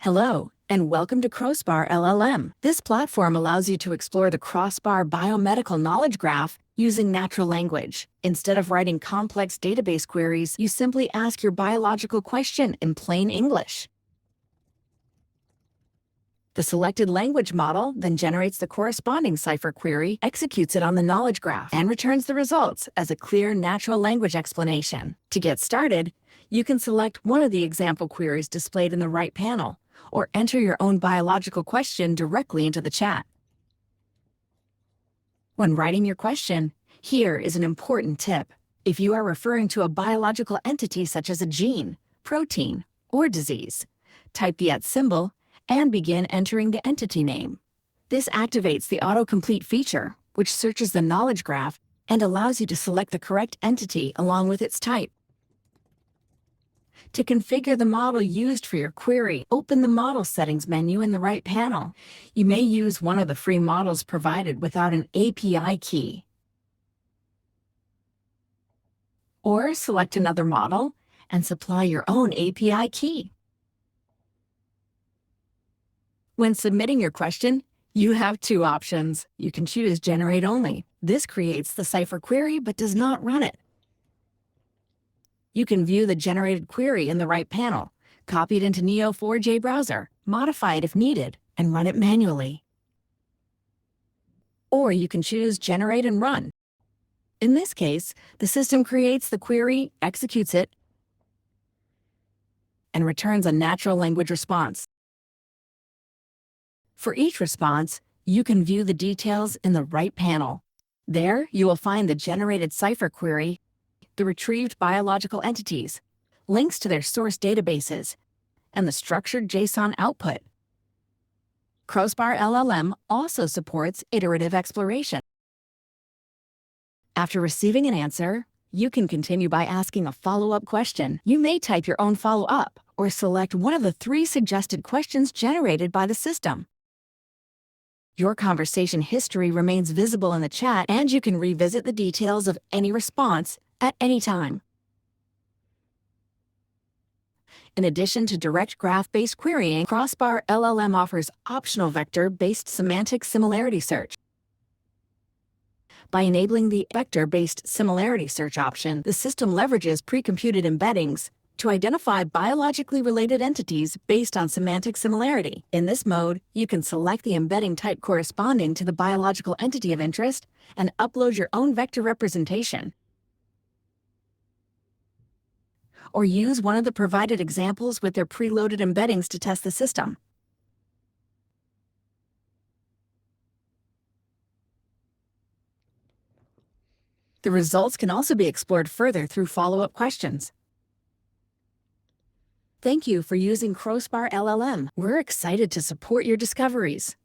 Hello, and welcome to CROssBAR-LLM. This platform allows you to explore the CROssBAR biomedical knowledge graph using natural language. Instead of writing complex database queries, you simply ask your biological question in plain English. The selected language model then generates the corresponding cipher query, executes it on the knowledge graph, and returns the results as a clear natural language explanation. To get started, you can select one of the example queries displayed in the right panel, or enter your own biological question directly into the chat. When writing your question, here is an important tip. If you are referring to a biological entity such as a gene, protein, or disease, type the @ symbol and begin entering the entity name. This activates the autocomplete feature, which searches the knowledge graph and allows you to select the correct entity along with its type. To configure the model used for your query, open the Model Settings menu in the right panel. You may use one of the free models provided without an API key. Or select another model and supply your own API key. When submitting your question, you have two options. You can choose Generate Only. This creates the cipher query but does not run it. You can view the generated query in the right panel, copy it into Neo4j browser, modify it if needed, and run it manually. Or you can choose Generate and Run. In this case, the system creates the query, executes it, and returns a natural language response. For each response, you can view the details in the right panel. There, you will find the generated cipher query, the retrieved biological entities, links to their source databases, and the structured JSON output. CROssBAR-LLM also supports iterative exploration. After receiving an answer, you can continue by asking a follow-up question. You may type your own follow-up or select one of the 3 suggested questions generated by the system. Your conversation history remains visible in the chat, and you can revisit the details of any response at any time. In addition to direct graph-based querying, CROssBAR-LLM offers optional vector-based semantic similarity search. By enabling the vector-based similarity search option, the system leverages pre-computed embeddings to identify biologically related entities based on semantic similarity. In this mode, you can select the embedding type corresponding to the biological entity of interest and upload your own vector representation. Or use one of the provided examples with their preloaded embeddings to test the system. The results can also be explored further through follow-up questions. Thank you for using CROssBAR-LLM. We're excited to support your discoveries.